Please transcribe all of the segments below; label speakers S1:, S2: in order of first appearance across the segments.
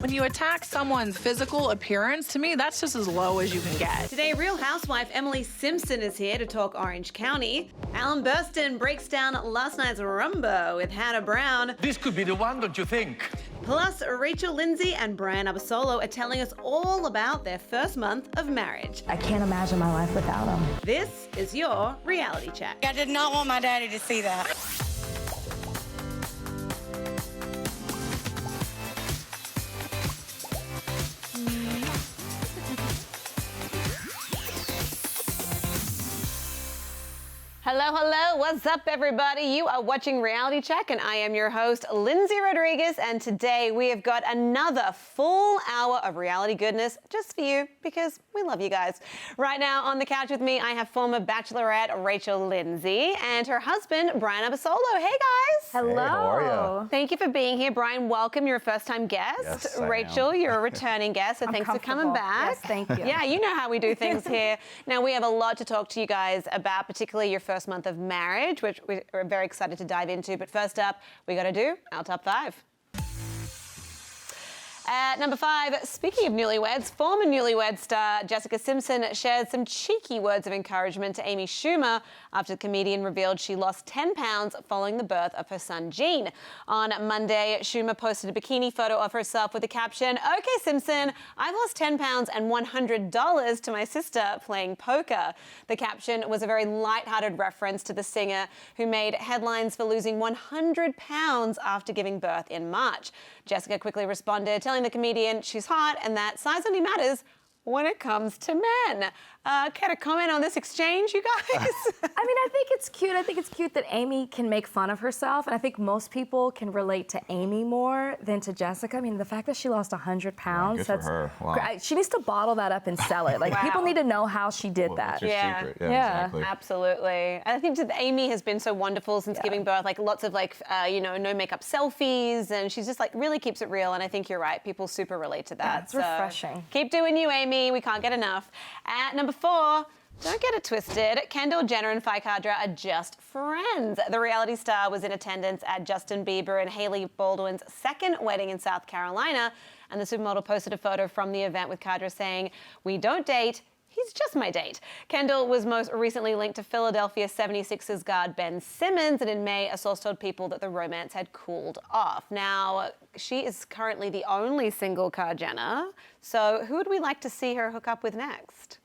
S1: When you attack someone's physical appearance, to me, that's just as low as you can get.
S2: Today, Real Housewife Emily Simpson is here to talk Orange County. Alan Bersten breaks down last night's rumbo with Hannah Brown.
S3: This could be the one, don't you think?
S2: Plus, Rachel Lindsay and Bryan Abasolo are telling us all about their first month of marriage.
S4: I can't imagine my life without him.
S2: This is your reality check.
S5: I did not want my daddy to see that.
S2: Hello, hello. What's up, everybody? You are watching Reality Check, and I am your host, Lyndsey Rodrigues, and today we have got another full hour of reality goodness just for you, because we love you guys. Right now on the couch with me, I have former Bachelorette Rachel Lindsay and her husband, Bryan Abasolo. Hey, guys.
S4: Hello.
S6: Hey, how are you?
S2: Thank you for being here. Bryan, welcome. You're a first-time guest.
S6: Yes, I
S2: Rachel,
S6: am.
S2: you're a returning guest, so thanks for coming back.
S4: Yes, thank you.
S2: Yeah, you know how we do things here. Now, we have a lot to talk to you guys about, particularly your first month of marriage, which we're very excited to dive into. But first up, we got to do our top 5. At number 5, speaking of newlyweds, former Newlywed star Jessica Simpson shared some cheeky words of encouragement to Amy Schumer after the comedian revealed she lost 10 pounds following the birth of her son, Gene. On Monday, Schumer posted a bikini photo of herself with the caption, "Okay, Simpson, I've lost 10 pounds and $100 to my sister playing poker." The caption was a very lighthearted reference to the singer who made headlines for losing 100 pounds after giving birth in March. Jessica quickly responded, telling the comedian she's hot and that size only matters when it comes to men. Care to comment on this exchange, you guys?
S4: I mean, I think it's cute. I think it's cute that Amy can make fun of herself, and I think most people can relate to Amy more than to Jessica. I mean, the fact that she lost 100 pounds,
S6: good for her. Wow.
S4: She needs to bottle that up and sell it. Like,
S2: Wow.
S4: people need to know how she did that.
S6: What's your
S2: Yeah.
S6: secret?
S4: Yeah.
S6: Exactly.
S2: Absolutely. I think that Amy has been so wonderful since giving birth, like lots of no makeup selfies, and she's just like really keeps it real. And I think you're right. People super relate to that.
S4: Yeah, it's refreshing.
S2: Keep doing you, Amy. We can't get enough. At number 4, don't get it twisted. Kendall Jenner and Fikadra are just friends. The reality star was in attendance at Justin Bieber and Hailey Baldwin's second wedding in South Carolina, and the supermodel posted a photo from the event with Kadra saying, "We don't date. He's just my date." Kendall was most recently linked to Philadelphia 76ers guard Ben Simmons, and in May, a source told People that the romance had cooled off. Now, she is currently the only single Jenner, so who would we like to see her hook up with next?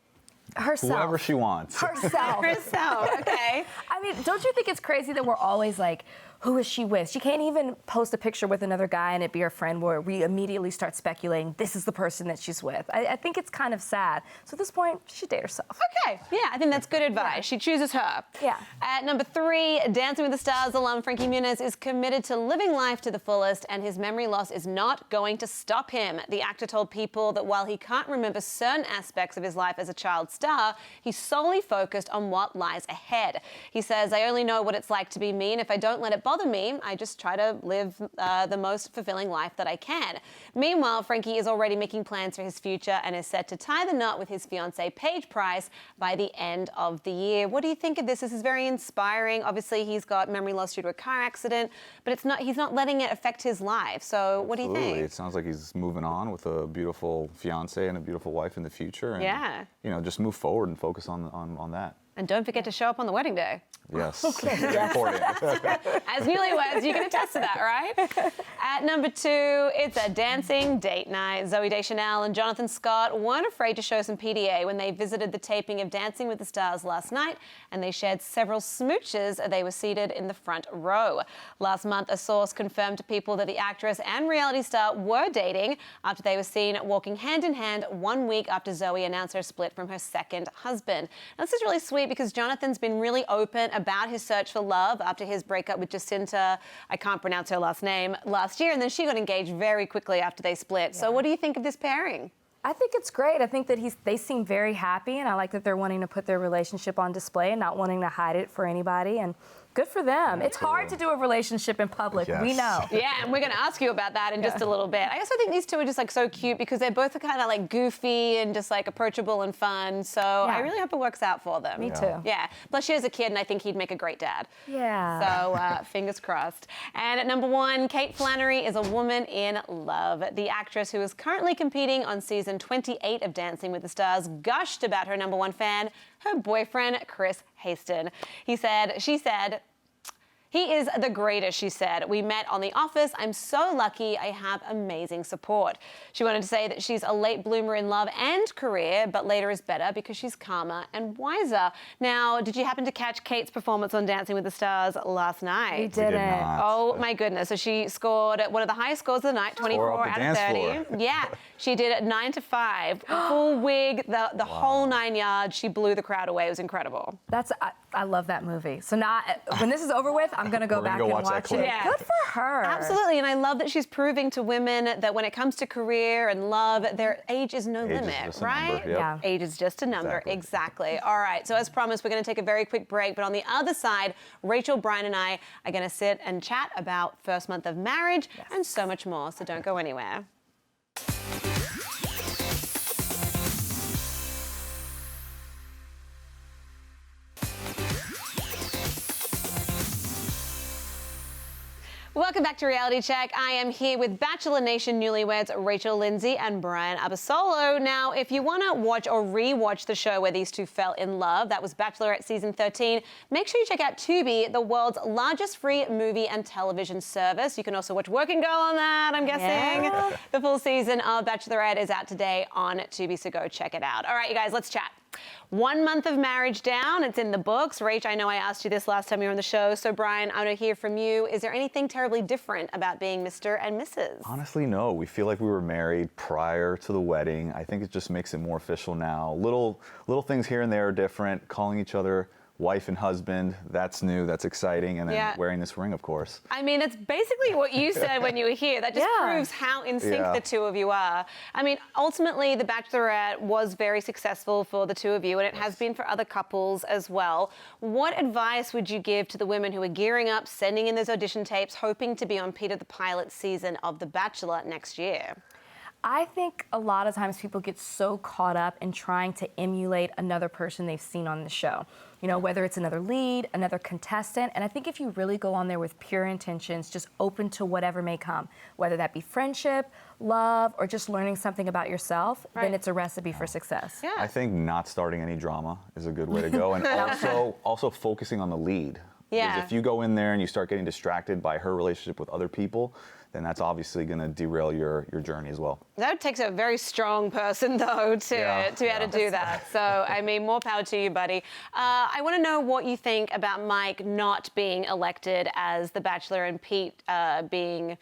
S4: Herself.
S6: Whoever she wants.
S4: Herself.
S2: Herself, okay.
S4: I mean, don't you think it's crazy that we're always like, who is she with? She can't even post a picture with another guy and it be her friend where we immediately start speculating this is the person that she's with. I think it's kind of sad. So at this point, she should date herself.
S2: Okay, yeah, I think that's good advice.
S4: Yeah.
S2: She chooses her.
S4: Yeah.
S2: At number 3, Dancing with the Stars alum Frankie Muniz is committed to living life to the fullest, and his memory loss is not going to stop him. The actor told People that while he can't remember certain aspects of his life as a child star, he's solely focused on what lies ahead. He says, "I only know what it's like to be me, and if I don't let it bother me, I just try to live the most fulfilling life that I can." Meanwhile, Frankie is already making plans for his future and is set to tie the knot with his fiancée Paige Price by the end of the year. What do you think of this? This is very inspiring. Obviously, he's got memory loss due to a car accident, but he's not letting it affect his life. So what do you
S6: Absolutely.
S2: think?
S6: It sounds like he's moving on with a beautiful fiance and a beautiful wife in the future. And,
S2: Yeah.
S6: just move forward and focus on that.
S2: And don't forget to show up on the wedding day.
S6: Yes.
S4: Okay,
S6: Very
S4: yes.
S6: important.
S2: As newlyweds, you can attest to that, right? At number 2, it's a dancing date night. Zooey Deschanel and Jonathan Scott weren't afraid to show some PDA when they visited the taping of Dancing with the Stars last night, and they shared several smooches. They were seated in the front row. Last month, a source confirmed to People that the actress and reality star were dating after they were seen walking hand in hand 1 week after Zooey announced her split from her second husband. Now, this is really sweet because Jonathan's been really open about his search for love after his breakup with Jacinta, I can't pronounce her last name, last year, and then she got engaged very quickly after they split.
S4: Yeah.
S2: So what do you think of this pairing?
S4: I think it's great. I think that they seem very happy, and I like that they're wanting to put their relationship on display and not wanting to hide it for anybody. And Good for them. It's hard to do a relationship in public.
S6: Yes.
S4: We know.
S2: Yeah, and we're going to ask you about that in just a little bit. I also think these two are just like so cute because they're both kind of like goofy and just like approachable and fun. So I really hope it works out for them.
S4: Me too.
S2: Yeah. Plus, she has a kid, and I think he'd make a great dad.
S4: Yeah.
S2: So fingers crossed. And at number 1, Kate Flannery is a woman in love. The actress who is currently competing on season 28 of Dancing with the Stars gushed about her number 1 fan, her boyfriend, Chris Haston. She said, "He is the greatest," she said. "We met on The Office. I'm so lucky. I have amazing support." She wanted to say that she's a late bloomer in love and career, but later is better because she's calmer and wiser. Now, did you happen to catch Kate's performance on Dancing with the Stars last night?
S4: We didn't.
S2: Oh, my goodness. So she scored one of the highest scores of the night, 24 out of 30. Yeah, she did it 9 to 5. Full wig, the whole 9 yards. She blew the crowd away. It was incredible.
S4: I love that movie. So now, when this is over with, I'm going to go back and watch it.
S2: Yeah.
S4: Good for her.
S2: Absolutely, and I love that she's proving to women that when it comes to career and love, their age is no limit, right?
S6: Number, yep.
S4: Yeah.
S2: Age is just a number, exactly. All right, so as promised, we're going to take a very quick break, but on the other side, Rachel, Bryan, and I are going to sit and chat about first month of marriage and so much more, so don't go anywhere. Welcome back to Reality Check. I am here with Bachelor Nation newlyweds Rachel Lindsay and Bryan Abasolo. Now, if you want to watch or re-watch the show where these two fell in love, that was Bachelorette season 13, make sure you check out Tubi, the world's largest free movie and television service. You can also watch Working Girl on that, I'm guessing. Yeah. The full season of Bachelorette is out today on Tubi, so go check it out. All right, you guys, let's chat. 1 month of marriage down. It's in the books. Rach, I know I asked you this last time you were on the show. So, Bryan, I want to hear from you. Is there anything terribly different about being Mr. and Mrs.?
S6: Honestly, no. We feel like we were married prior to the wedding. I think it just makes it more official now. Little things here and there are different. Calling each other wife and husband, that's new, that's exciting, and then wearing this ring, of course.
S2: I mean, it's basically what you said when you were here. That just proves how in sync the two of you are. I mean, ultimately, The Bachelorette was very successful for the two of you, and it has been for other couples as well. What advice would you give to the women who are gearing up, sending in those audition tapes, hoping to be on Peter the Pilot's season of The Bachelor next year?
S4: I think a lot of times people get so caught up in trying to emulate another person they've seen on the show. You know, whether it's another lead, another contestant. And I think if you really go on there with pure intentions, just open to whatever may come, whether that be friendship, love, or just learning something about yourself, then it's a recipe for success.
S2: Yeah.
S6: I think not starting any drama is a good way to go. And also focusing on the lead.
S2: Yeah.
S6: Because if you go in there and you start getting distracted by her relationship with other people, then that's obviously going to derail your journey as well.
S2: That takes a very strong person, though, to be able to do that. So, I mean, more power to you, buddy. I want to know what you think about Mike not being elected as the Bachelor and Pete being...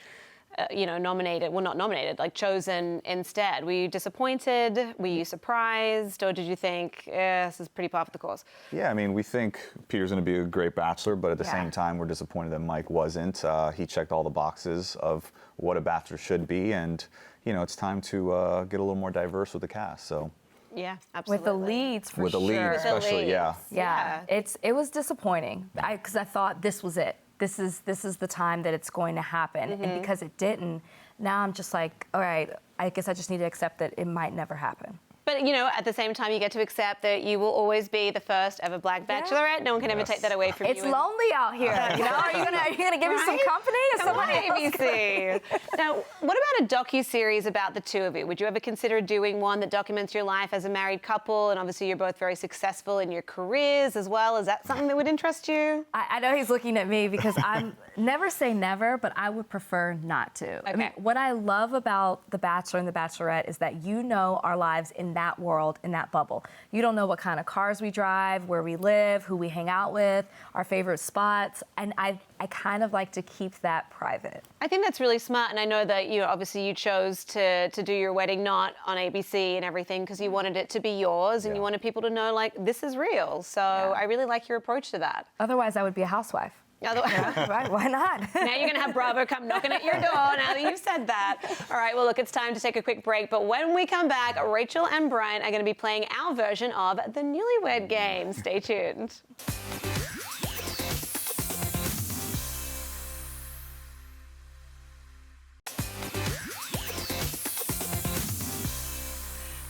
S2: nominated, well, not nominated, like chosen instead. Were you disappointed? Were you surprised? Or did you think, this is pretty par for the course? Yeah,
S6: I mean, we think Peter's going to be a great Bachelor, but at the same time, we're disappointed that Mike wasn't. He checked all the boxes of what a Bachelor should be, and, it's time to get a little more diverse with the cast, so.
S2: Yeah, absolutely.
S4: With the leads, for sure.
S6: With the lead, especially,
S4: Yeah, it was disappointing, because I thought this was it. This is the time that it's going to happen. And because it didn't, now I'm just like, all right, I guess I just need to accept that it might never happen.
S2: But, at the same time, you get to accept that you will always be the first ever Black Bachelorette. No one can ever take that away from you.
S4: It's lonely out here. Are you gonna give me some company?
S2: Come on, ABC. Now, what about a docuseries about the two of you? Would you ever consider doing one that documents your life as a married couple? And obviously, you're both very successful in your careers as well. Is that something that would interest you?
S4: I know he's looking at me because I'm never say never, but I would prefer not to.
S2: Okay.
S4: I mean, what I love about The Bachelor and The Bachelorette is that our lives in that world, in that bubble. You don't know what kind of cars we drive, where we live, who we hang out with, our favorite spots, and I kind of like to keep that private.
S2: I think that's really smart, and I know that obviously you chose to do your wedding not on ABC and everything because you wanted it to be yours and you wanted people to know, like, this is real. So I really like your approach to that.
S4: Otherwise, I would be a housewife. Right, why not?
S2: Now you're going to have Bravo come knocking at your door now that you've said that. All right, well, look, it's time to take a quick break. But when we come back, Rachel and Bryan are going to be playing our version of the Newlywed Game. Stay tuned.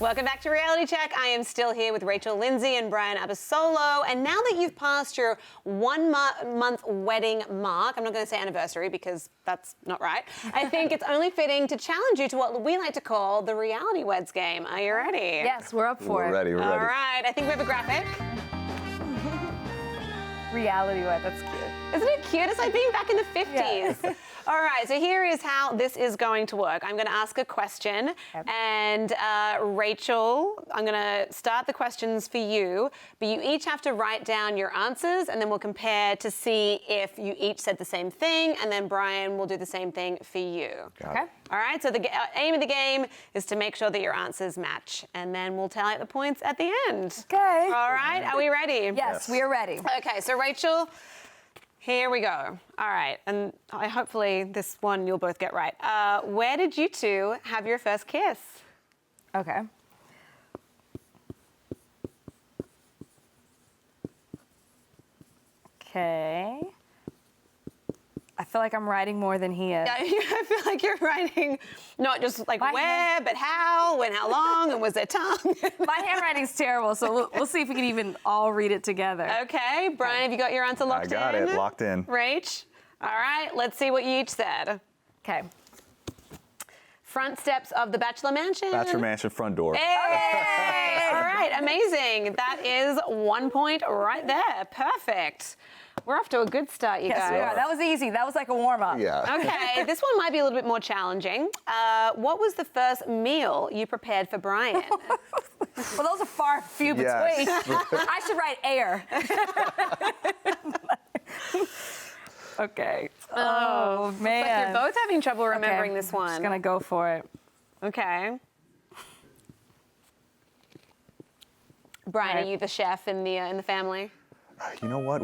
S2: Welcome back to Reality Check. I am still here with Rachel Lindsay and Bryan Abasolo. And now that you've passed your 1 month wedding mark, I'm not going to say anniversary because that's not right. I think it's only fitting to challenge you to what we like to call the Reality Weds game. Are you ready?
S4: Yes, we're up for it.
S6: We're ready.
S2: All right. I think we have a graphic.
S4: Reality Wed, that's cute.
S2: Isn't it cute? It's like being back in the 50s.
S4: Yeah.
S2: All right, so here is how this is going to work. I'm going to ask a question, and Rachel, I'm going to start the questions for you, but you each have to write down your answers, and then we'll compare to see if you each said the same thing, and then Bryan will do the same thing for you.
S4: Okay.
S2: All right, so the aim of the game is to make sure that your answers match, and then we'll tally up the points at the end.
S4: Okay.
S2: All right, are we ready?
S4: Yes, we are ready.
S2: Okay, so Rachel, here we go. All right, and hopefully this one you'll both get right. Where did you two have your first kiss?
S4: Okay. Okay. I feel like I'm writing more than he is.
S2: I feel like you're writing not just like where, but how, when, how long, and was there tongue?
S4: My handwriting's terrible, so we'll see if we can even all read it together.
S2: Okay, Bryan, have you got your answer locked in?
S6: I got it, locked in.
S2: Rach? All right, let's see what you each said.
S4: Okay.
S2: Front steps of the Bachelor Mansion.
S6: Bachelor Mansion front door.
S2: Hey! All right, amazing. That is 1 point right there. Perfect. We're off to a good start, you
S4: Yes,
S2: guys.
S4: we are. That was easy. That was like a warm-up.
S6: Yeah.
S2: Okay, this one might be a little bit more challenging. What was the first meal you prepared for Bryan?
S4: Well, those are far and few between.
S6: Yes.
S4: I should write air. Okay. Oh, man.
S2: But you're both having trouble remembering
S4: Okay,
S2: this one.
S4: I'm just gonna go for it.
S2: Okay. Bryan,
S4: Right.
S2: are you the chef in the family?
S6: You know what?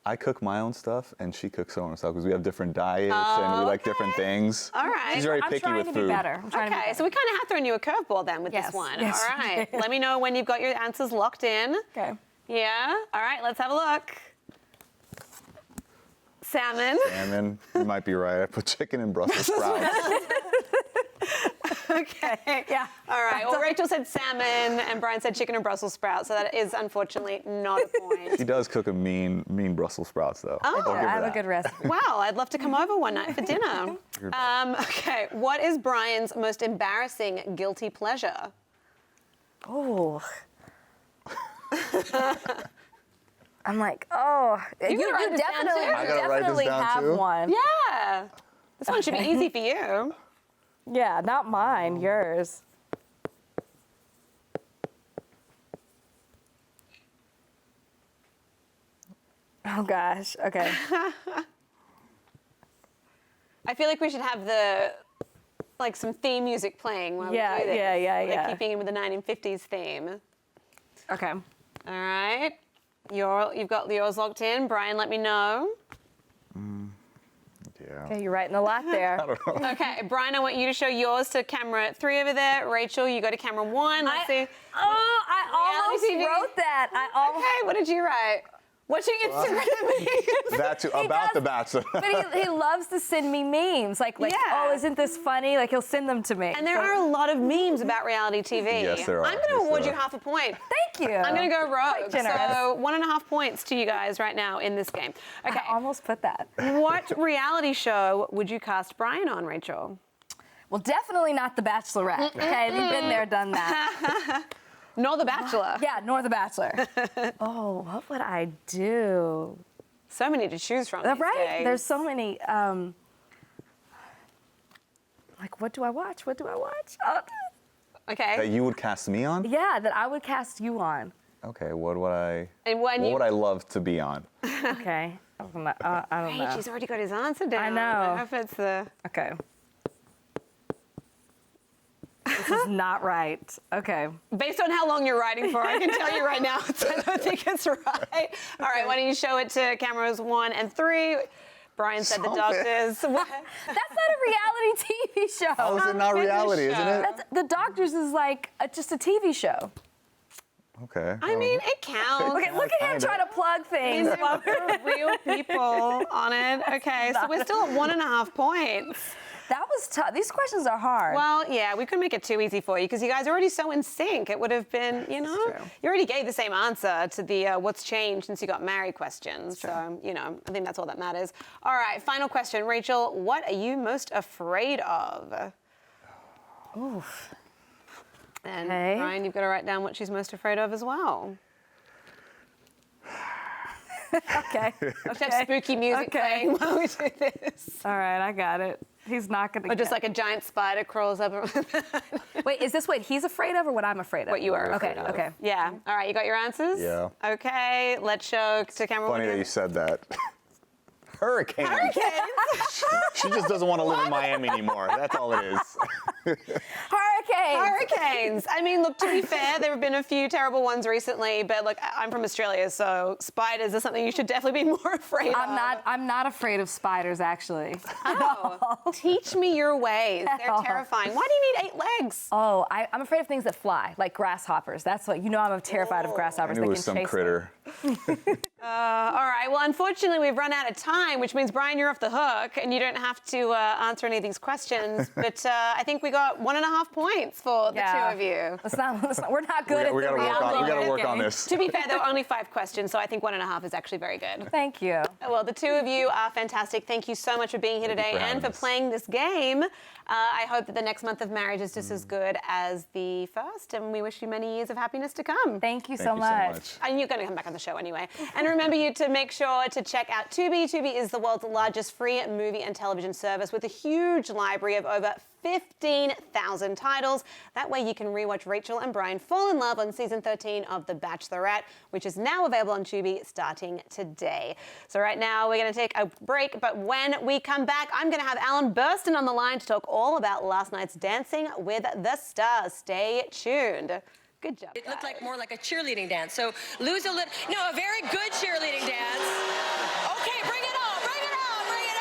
S6: I cook my own stuff and she cooks her own stuff because we have different diets and we like different things.
S2: All right.
S6: She's very
S4: I'm
S6: picky
S4: trying
S6: with
S4: to
S6: food.
S4: be better. I'm trying to be
S2: Okay,
S4: better.
S2: so we kind of have thrown you a curveball then with
S4: Yes,
S2: this one.
S4: yes,
S2: All
S4: you
S2: right.
S4: did.
S2: Let me know when you've got your answers locked in.
S4: Okay.
S2: Yeah? All right, let's have a look. Salmon.
S6: Salmon, you might be right. I put chicken and Brussels sprouts.
S2: Okay.
S4: Yeah.
S2: All right. Well, Rachel said salmon and Bryan said chicken and Brussels sprouts, so that is unfortunately not a point.
S6: She does cook a mean Brussels sprouts though.
S2: Oh.
S6: I'll give her
S4: I have a
S6: that.
S4: good recipe.
S2: Wow, I'd love to come over one night for dinner. Okay, what is Bryan's most embarrassing guilty pleasure?
S4: Oh. I'm like, oh.
S2: You can write this down, too.
S4: definitely,
S6: I gotta write this
S4: definitely
S6: down,
S4: have
S6: too?
S4: one.
S2: Yeah. This one should be easy for you.
S4: Yeah, not mine, yours. Oh gosh. Okay.
S2: I feel like we should have some theme music playing while
S4: Yeah,
S2: we do this.
S4: yeah.
S2: Keeping in with the 1950s theme.
S4: Okay.
S2: All right. You've got yours locked in. Bryan, let me know.
S6: Yeah.
S4: Okay, you're writing a lot there.
S2: Okay, Bryan, I want you to show yours to camera 3 over there. Rachel, you go to camera 1. Let's see.
S4: I almost
S2: Reality TV.
S4: wrote that.
S2: Okay, what did you write? Watching Instagram memes.
S6: That too, about The Bachelor.
S4: But he loves to send me memes. Like,
S2: Yeah.
S4: oh, isn't this funny? Like, he'll send them to me.
S2: And there are a lot of memes about reality TV.
S6: Yes, there are.
S2: I'm going to
S6: Yes,
S2: award
S6: there
S2: you
S6: are.
S2: half a point.
S4: Thank you.
S2: I'm going to go rogue.
S4: Quite generous.
S2: So 1.5 points to you guys right now in this game. Okay.
S4: I almost put that.
S2: What reality show would you cast Bryan on, Rachel?
S4: Well, definitely not The Bachelorette. Okay, we've been there, done that.
S2: Nor The Bachelor.
S4: Yeah, nor The Bachelor. Oh, what would I do?
S2: So many to choose from. These
S4: Right?
S2: days.
S4: There's so many. Like, what do I watch? What do I watch? Oh,
S2: Okay.
S6: That you would cast me on?
S4: yeah, that I would cast you on.
S6: Okay, what would I love to be on?
S4: Okay. I don't know.
S2: Hey, she's already got his answer down.
S4: I know.
S2: I hope it's the...
S4: Okay. This is not right. Okay.
S2: Based on how long you're writing for, I can tell you right now, I don't think it's right. All right, why don't you show it to cameras 1 and 3? Bryan said the doctors.
S4: That's not a reality TV show.
S6: How is it not reality, isn't it?
S4: The Doctors is like just a TV show.
S6: Okay.
S2: I mean, it counts.
S4: Look at him
S6: kinda.
S4: trying to plug things.
S2: There are real people on it. Okay, so we're still at 1.5 points.
S4: That was tough. These questions are hard.
S2: Well, yeah, we couldn't make it too easy for you because you guys are already so in sync. It would have been, you know, you already gave the same answer to the what's changed since you got married questions. So, you know, I think that's all that matters. All right, final question. Rachel, what are you most afraid of?
S4: Oof.
S2: And Brian, you've got to write down what she's most afraid of as well.
S4: Okay.
S2: Let's have spooky music playing while we do this.
S4: All right, I got it. He's not going to
S2: Or just like a giant spider crawls up.
S4: Wait, is this what he's afraid of or what I'm afraid of?
S2: What you are
S4: okay,
S2: afraid of.
S4: Okay.
S2: Yeah. All right, you got your answers?
S6: Yeah.
S2: Okay, let's show to camera.
S6: Funny that you said that. Hurricane.
S2: Hurricanes.
S6: She just doesn't want to live in Miami anymore. That's all it is.
S2: Hurricanes. I mean, look, to be fair, there have been a few terrible ones recently, but look, I'm from Australia, so spiders are something you should definitely be more afraid of.
S4: I'm not afraid of spiders, actually.
S2: Oh, teach me your ways. They're terrifying. Why do you need 8 legs?
S4: Oh, I'm afraid of things that fly, like grasshoppers. That's what, you know, I'm terrified of grasshoppers.
S6: I knew it was some critter.
S2: All right, well, unfortunately, we've run out of time, which means, Brian, you're off the hook, and you don't have to answer any of these questions. But I think we got 1.5 points for the two of you.
S4: We're not good at
S6: We
S4: the reality.
S6: got to work on
S4: game.
S6: this.
S2: To be fair, there were only 5 questions, so I think 1.5 is actually very good.
S4: Thank you.
S2: Well, the two of you are fantastic. Thank you so much for being here today and for playing this game. I hope that the next month of marriage is just as good as the first, and we wish you many years of happiness to come.
S4: Thank you so much.
S2: And you're going to come back on the show anyway. And remember you to make sure to check out Tubi. Tubi is the world's largest free movie and television service with a huge library of over 15,000 titles. That way you can rewatch Rachel and Brian fall in love on season 13 of The Bachelorette, which is now available on Tubi starting today. So right now we're going to take a break, but when we come back, I'm going to have Alan Bersten on the line to talk all about last night's Dancing with the Stars. Stay tuned. Good job,
S7: It looked like more like a cheerleading dance. So lose a little, no, a very good cheerleading dance. Okay, bring it on, bring it on, bring it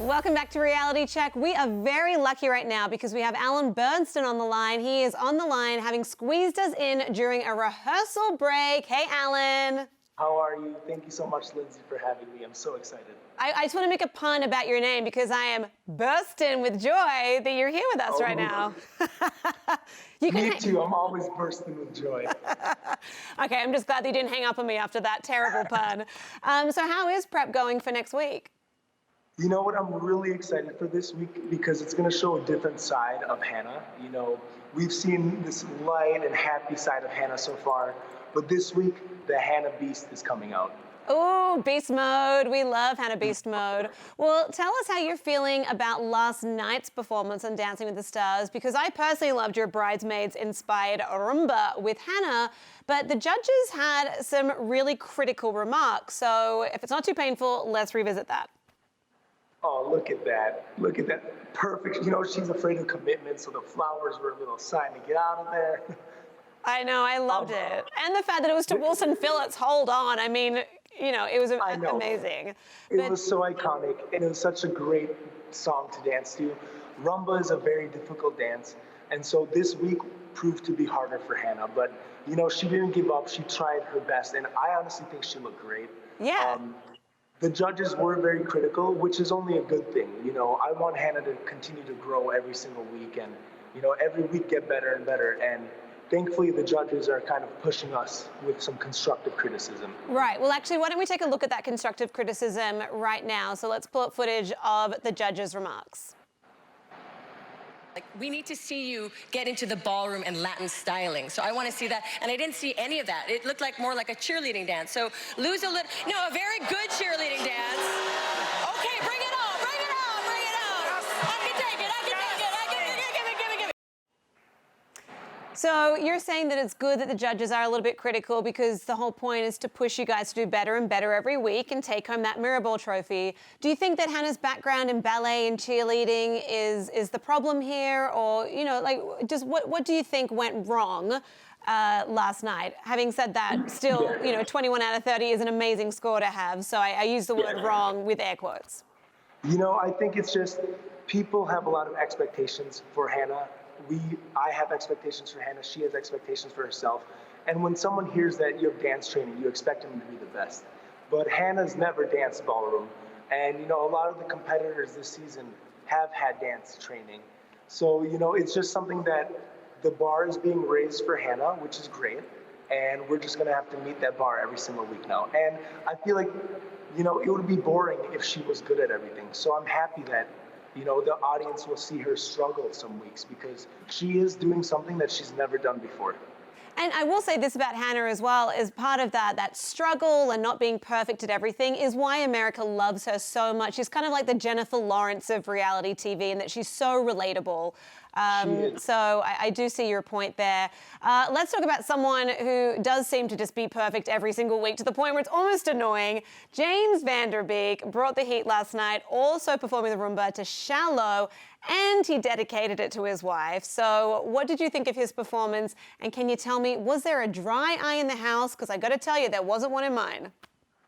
S7: on.
S2: Welcome back to Reality Check. We are very lucky right now because we have Alan Bersten on the line. He is on the line having squeezed us in during a rehearsal break. Hey, Alan.
S8: How are you? Thank you so much, Lyndsey, for having me. I'm so excited.
S2: I just want to make a pun about your name because I am bursting with joy that you're here with us right now.
S8: Me too. I'm always bursting with joy.
S2: Okay, I'm just glad that you didn't hang up on me after that terrible pun. So how is prep going for next week?
S8: You know what? I'm really excited for this week because it's going to show a different side of Hannah. You know, we've seen this light and happy side of Hannah so far, but this week, the Hannah Beast is coming out.
S2: Ooh, beast mode. We love Hannah Beast mode. Well, tell us how you're feeling about last night's performance on Dancing with the Stars, because I personally loved your bridesmaids-inspired rumba with Hannah, but the judges had some really critical remarks. So if it's not too painful, let's revisit that.
S8: Oh, look at that. Look at that. Perfect. You know, she's afraid of commitment, so the flowers were a little sign to get out of there.
S2: I know, I loved it. And the fact that it was to Wilson Phillips, hold on. I mean, you know, it was amazing.
S8: It was so iconic, and it was such a great song to dance to. Rumba is a very difficult dance, and so this week proved to be harder for Hannah. But, you know, she didn't give up. She tried her best, and I honestly think she looked great.
S2: Yeah.
S8: The judges were very critical, which is only a good thing. You know, I want Hannah to continue to grow every single week and, you know, every week get better and better. And thankfully, the judges are kind of pushing us with some constructive criticism.
S2: Right. Well, actually, why don't we take a look at that constructive criticism right now? So let's pull up footage of the judges' remarks.
S7: Like, we need to see you get into the ballroom and Latin styling. So I want to see that. And I didn't see any of that. It looked like more like a cheerleading dance. So lose a little, no, a very good cheerleading dance. Okay, bring it on, bring it on, bring it on. I can take it, I can take it, I can give it.
S2: So you're saying that it's good that the judges are a little bit critical because the whole point is to push you guys to do better and better every week and take home that Mirrorball trophy. Do you think that Hannah's background in ballet and cheerleading is the problem here? Or, you know, like, just what do you think went wrong last night? Having said that, still, you know, 21 out of 30 is an amazing score to have. So I use the word wrong with air quotes.
S8: You know, I think it's just people have a lot of expectations for Hannah. I have expectations for Hannah. She has expectations for herself. And when someone hears that you have dance training, you expect them to be the best. But Hannah's never danced ballroom. And, you know, a lot of the competitors this season have had dance training. So, you know, it's just something that the bar is being raised for Hannah, which is great. And we're just gonna have to meet that bar every single week now. And I feel like, you know, it would be boring if she was good at everything. So I'm happy that, you know, the audience will see her struggle some weeks because she is doing something that she's never done before.
S2: And I will say this about Hannah as well, is part of that struggle and not being perfect at everything is why America loves her so much. She's kind of like the Jennifer Lawrence of reality TV in that she's so relatable. So I do see your point there. Let's talk about someone who does seem to just be perfect every single week to the point where it's almost annoying. James Van Der Beek brought the heat last night, also performing the Rumba to Shallow, and he dedicated it to his wife. So what did you think of his performance? And can you tell me, was there a dry eye in the house? Because I got to tell you, there wasn't one in mine.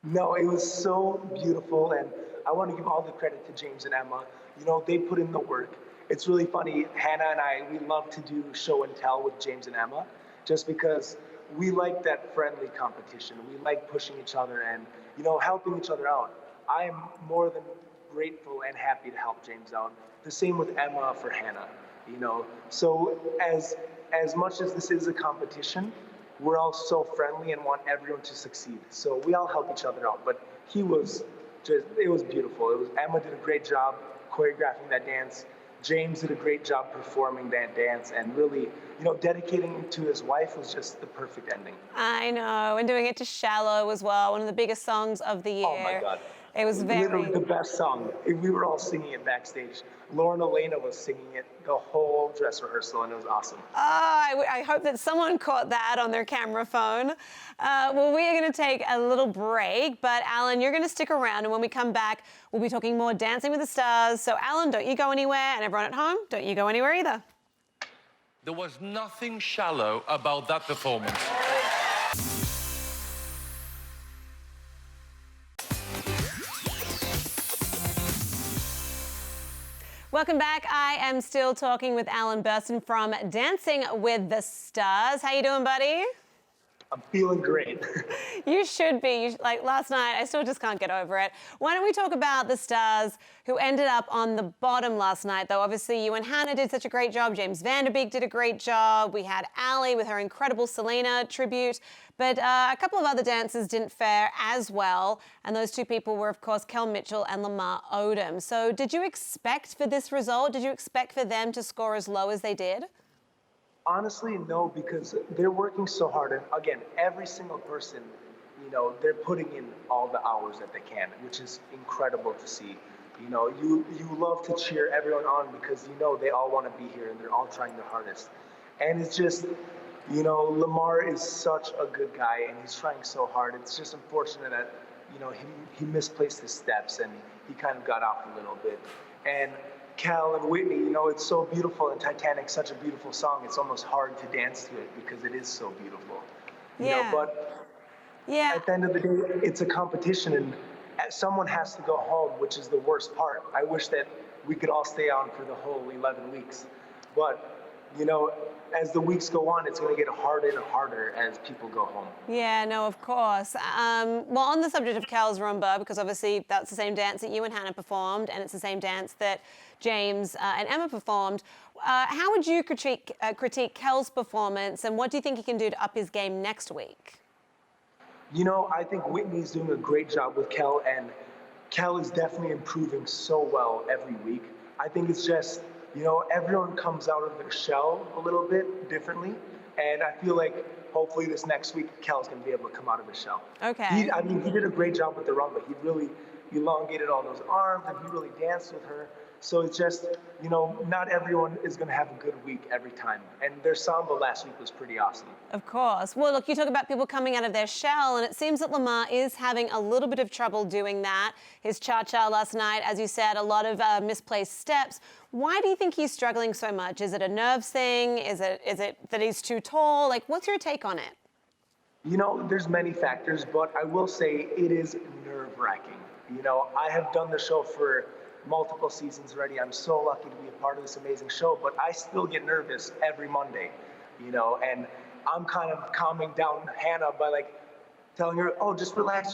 S8: No, it was so beautiful, and I want to give all the credit to James and Emma. You know, they put in the work. It's really funny, Hannah and I, we love to do show and tell with James and Emma, just because we like that friendly competition. We like pushing each other and, you know, helping each other out. I am more than grateful and happy to help James out. The same with Emma for Hannah, you know. So as much as this is a competition, we're all so friendly and want everyone to succeed. So we all help each other out, but it was beautiful. Emma did a great job choreographing that dance. James did a great job performing that dance, and really, you know, dedicating it to his wife was just the perfect ending.
S2: I know, and doing it to Shallow as well, one of the biggest songs of the year.
S8: Oh my God.
S2: It was
S8: literally the best song. We were all singing it backstage. Lauren Elena was singing it the whole dress rehearsal, and it was awesome.
S2: I hope that someone caught that on their camera phone. Well, we are going to take a little break, but Alan, you're going to stick around, and when we come back, we'll be talking more Dancing with the Stars. So Alan, don't you go anywhere, and everyone at home, don't you go anywhere either.
S3: There was nothing shallow about that performance.
S2: Welcome back. I am still talking with Alan Bersten from Dancing with the Stars. How you doing, buddy?
S8: I'm feeling great.
S2: You should be. Like last night, I still just can't get over it. Why don't we talk about the stars who ended up on the bottom last night, though? Obviously, you and Hannah did such a great job. James Van Der Beek did a great job. We had Ali with her incredible Selena tribute. But a couple of other dancers didn't fare as well. And those two people were, of course, Kel Mitchell and Lamar Odom. So did you expect for this result? Did you expect for them to score as low as they did?
S8: Honestly, no, because they're working so hard. And again, every single person, you know, they're putting in all the hours that they can, which is incredible to see. You know, you love to cheer everyone on because, you know, they all want to be here and they're all trying their hardest. And it's just, you know, Lamar is such a good guy and he's trying so hard. It's just unfortunate that, you know, he misplaced his steps and he kind of got off a little bit. And Cal and Whitney, you know, it's so beautiful, and Titanic's such a beautiful song. It's almost hard to dance to it because it is so beautiful. You know, but at the end of the day, it's a competition, and someone has to go home, which is the worst part. I wish that we could all stay on for the whole 11 weeks. But, you know, as the weeks go on, it's going to get harder and harder as people go home.
S2: Yeah, no, of course. Well, on the subject of Cal's Rumba, because obviously that's the same dance that you and Hannah performed, and it's the same dance that James and Emma performed. How would you critique Cal's performance, and what do you think he can do to up his game next week?
S8: You know, I think Whitney's doing a great job with Kel, and Kel is definitely improving so well every week. I think it's just, you know, everyone comes out of their shell a little bit differently, and I feel like hopefully this next week, Kel's going to be able to come out of his shell.
S2: Okay.
S8: He did a great job with the rumba. He really elongated all those arms, and he really danced with her. So it's just, you know, not everyone is going to have a good week every time. And their samba last week was pretty awesome.
S2: Of course. Well, look, you talk about people coming out of their shell, and it seems that Lamar is having a little bit of trouble doing that. His cha-cha last night, as you said, a lot of misplaced steps. Why do you think he's struggling so much? Is it a nerves thing? Is it that he's too tall? Like, what's your take on it?
S8: You know, there's many factors, but I will say it is nerve-wracking. You know, I have done the show for multiple seasons already. I'm so lucky to be a part of this amazing show, but I still get nervous every Monday, you know, and I'm kind of calming down Hannah by like telling her, oh, just relax.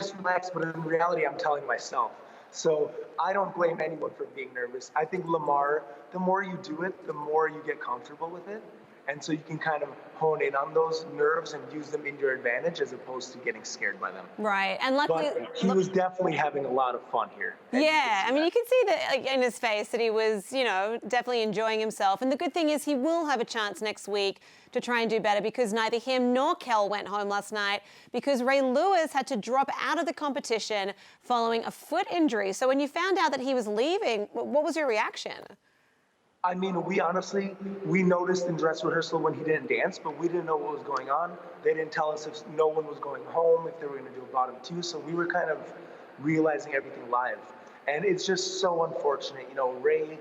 S8: But in reality, I'm telling myself. So I don't blame anyone for being nervous. I think Lamar, the more you do it, the more you get comfortable with it. And so you can kind of hone in on those nerves and use them in your advantage as opposed to getting scared by them.
S2: Right, and luckily...
S8: But he was definitely having a lot of fun here.
S2: Yeah, I mean, you can see that in his face that he was, you know, definitely enjoying himself. And the good thing is he will have a chance next week to try and do better because neither him nor Kel went home last night because Ray Lewis had to drop out of the competition following a foot injury. So when you found out that he was leaving, what was your reaction?
S8: I mean, we noticed in dress rehearsal when he didn't dance, but we didn't know what was going on. They didn't tell us if no one was going home, if they were going to do a bottom two. So we were kind of realizing everything live. And it's just so unfortunate. You know, Ray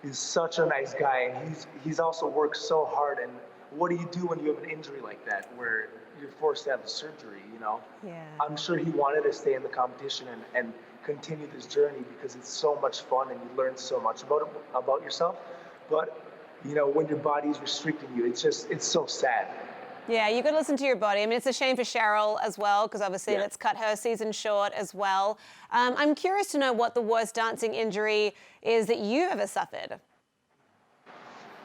S8: is such a nice guy, and he's also worked so hard. And what do you do when you have an injury like that, where you're forced to have the surgery, you know?
S2: Yeah.
S8: I'm sure he wanted to stay in the competition and continue this journey because it's so much fun and you learn so much about yourself. But, you know, when your body's restricting you, it's so sad.
S2: Yeah, you got to listen to your body. I mean, it's a shame for Cheryl as well, because obviously that's cut her season short as well. I'm curious to know what the worst dancing injury is that you've ever suffered.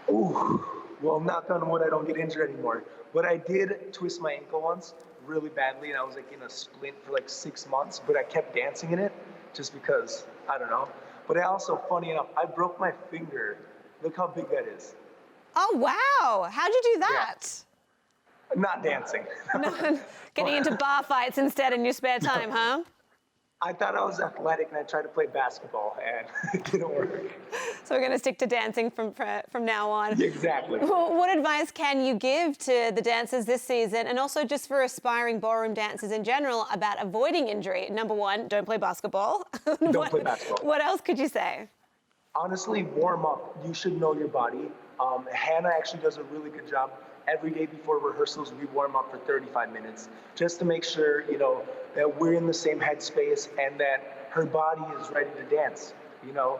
S8: Ooh, well, knock on wood, I don't get injured anymore. But I did twist my ankle once really badly, and I was like in a splint for like 6 months, but I kept dancing in it just because, I don't know. But I also, funny enough, I broke my finger. Look how big that is.
S2: Oh, wow. How'd you do that?
S8: Yeah. Not dancing.
S2: No, getting into bar fights instead in your spare time, huh?
S8: I thought I was athletic and I tried to play basketball and it didn't work.
S2: So we're going to stick to dancing from now on.
S8: Exactly.
S2: Well, what advice can you give to the dancers this season and also just for aspiring ballroom dancers in general about avoiding injury? Number one, don't play basketball.
S8: Don't play basketball.
S2: What else could you say?
S8: Honestly, warm up. You should know your body. Hannah actually does a really good job. Every day before rehearsals, we warm up for 35 minutes just to make sure, you know, that we're in the same headspace and that her body is ready to dance. You know,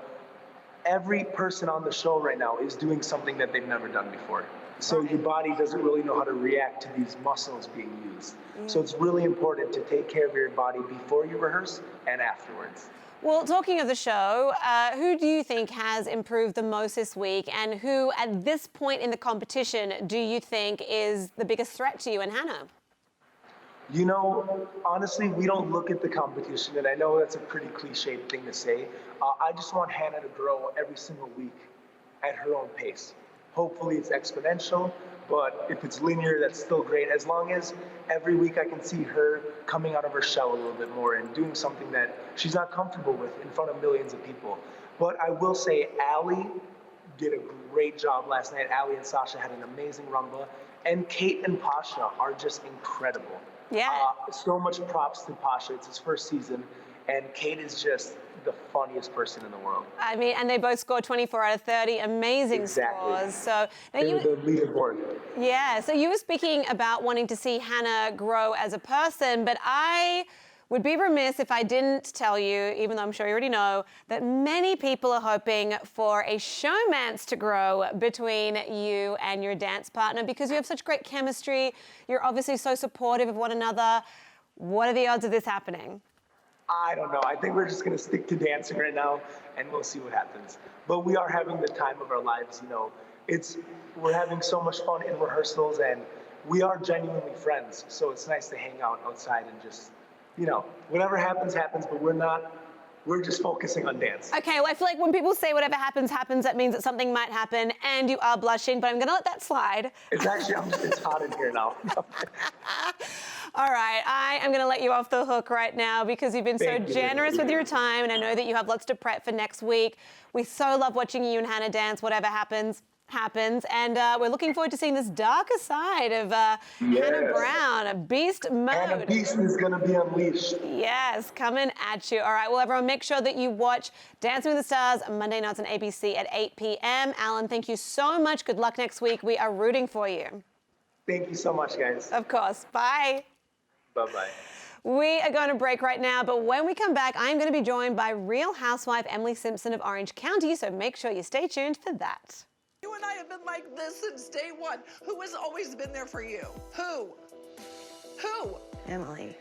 S8: every person on the show right now is doing something that they've never done before. So your body doesn't really know how to react to these muscles being used. So it's really important to take care of your body before you rehearse and afterwards.
S2: Well, talking of the show, who do you think has improved the most this week and who at this point in the competition do you think is the biggest threat to you and Hannah?
S8: You know, honestly, we don't look at the competition, and I know that's a pretty cliched thing to say. I just want Hannah to grow every single week at her own pace. Hopefully it's exponential, but if it's linear, that's still great. As long as every week I can see her coming out of her shell a little bit more and doing something that she's not comfortable with in front of millions of people. But I will say Allie did a great job last night. Allie and Sasha had an amazing rumba. And Kate and Pasha are just incredible.
S2: Yeah.
S8: So much props to Pasha. It's his first season. And Kate is just the funniest person in the world.
S2: I mean, and they both scored 24 out of 30. Amazing scores. So now
S8: they were the leaderboard.
S2: Yeah. So you were speaking about wanting to see Hannah grow as a person, but I would be remiss if I didn't tell you, even though I'm sure you already know, that many people are hoping for a showmance to grow between you and your dance partner because you have such great chemistry. You're obviously so supportive of one another. What are the odds of this happening?
S8: I don't know. I think we're just going to stick to dancing right now, and we'll see what happens. But we are having the time of our lives, you know. We're having so much fun in rehearsals, and we are genuinely friends. So it's nice to hang out outside and just, you know, whatever happens, happens, but we're just focusing on dance.
S2: Okay, well, I feel like when people say whatever happens, happens, that means that something might happen, and you are blushing, but I'm going to let that slide.
S8: It's actually, it's hot in here now.
S2: All right, I am going to let you off the hook right now because you've been so generous with your time, and I know that you have lots to prep for next week. We so love watching you and Hannah dance. Whatever happens, happens. And we're looking forward to seeing this darker side of Hannah Brown, beast mode.
S8: Hannah Beast is going to be unleashed.
S2: Yes, coming at you. All right, well, everyone, make sure that you watch Dancing with the Stars Monday nights on ABC at 8 p.m. Alan, thank you so much. Good luck next week. We are rooting for you.
S8: Thank you so much, guys.
S2: Of course. Bye.
S8: Bye-bye.
S2: We are going to break right now, but when we come back, I'm going to be joined by Real Housewife Emily Simpson of Orange County, so make sure you stay tuned for that.
S9: and I have been like this since day one. Who has always been there for you? Who? Who?
S2: Emily.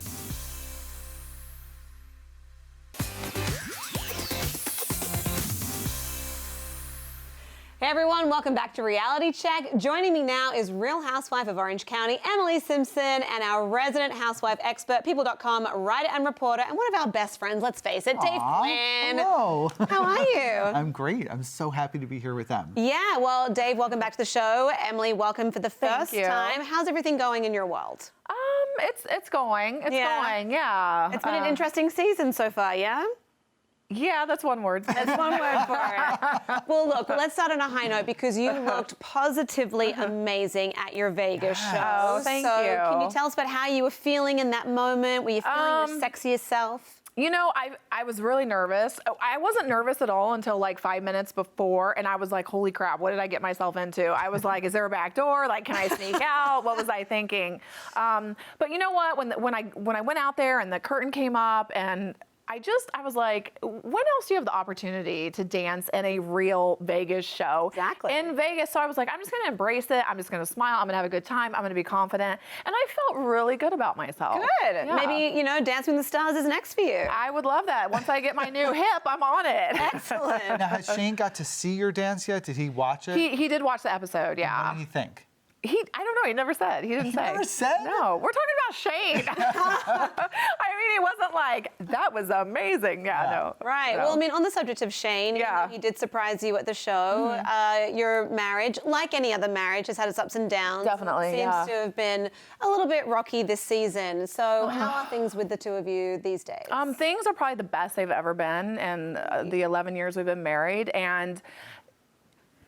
S2: Hey everyone, welcome back to Reality Check. Joining me now is Real Housewife of Orange County, Emily Simpson, and our resident housewife expert, People.com writer and reporter, and one of our best friends, let's face it, Dave Quinn.
S10: Hello.
S2: How are you?
S10: I'm great. I'm so happy to be here with them.
S2: Yeah, well, Dave, welcome back to the show. Emily, welcome for the first
S1: you.
S2: time. How's everything going in your world?
S1: It's going. It's going, yeah.
S2: It's been an interesting season so far, yeah?
S1: Yeah, that's one word.
S2: That's one word for it. Well, look, let's start on a high note because you looked positively amazing at your Vegas show.
S1: Oh, thank you.
S2: Can you tell us about how you were feeling in that moment? Were you feeling your sexiest self?
S1: You know, I was really nervous. I wasn't nervous at all until like 5 minutes before, and I was like, holy crap, what did I get myself into? I was like, is there a back door? Like, can I sneak out? What was I thinking? But you know what? When I went out there and the curtain came up and I was like, when else do you have the opportunity to dance in a real Vegas show?
S2: Exactly.
S1: In Vegas. So I was like, I'm just going to embrace it. I'm just going to smile. I'm going to have a good time. I'm going to be confident. And I felt really good about myself.
S2: Good.
S1: Yeah.
S2: Maybe, Dancing with the Stars is next for you.
S1: I would love that. Once I get my new hip, I'm on it.
S2: Excellent.
S10: Now, has Shane got to see your dance yet? Did he watch it?
S1: He did watch the episode, yeah.
S10: What did he think?
S1: I don't know. He never said. He didn't say.
S10: He never said?
S1: No. We're talking about Shane. I mean, he wasn't like, that was amazing. Yeah, no.
S2: Right.
S1: No.
S2: Well, I mean, on the subject of Shane,
S1: Yeah.
S2: he did surprise you at the show. Your marriage, like any other marriage, has had its ups and downs.
S1: Definitely,
S2: Seems
S1: yeah.
S2: to have been a little bit rocky this season. So how are things with the two of you these days?
S1: Things are probably the best they've ever been in the 11 years we've been married. And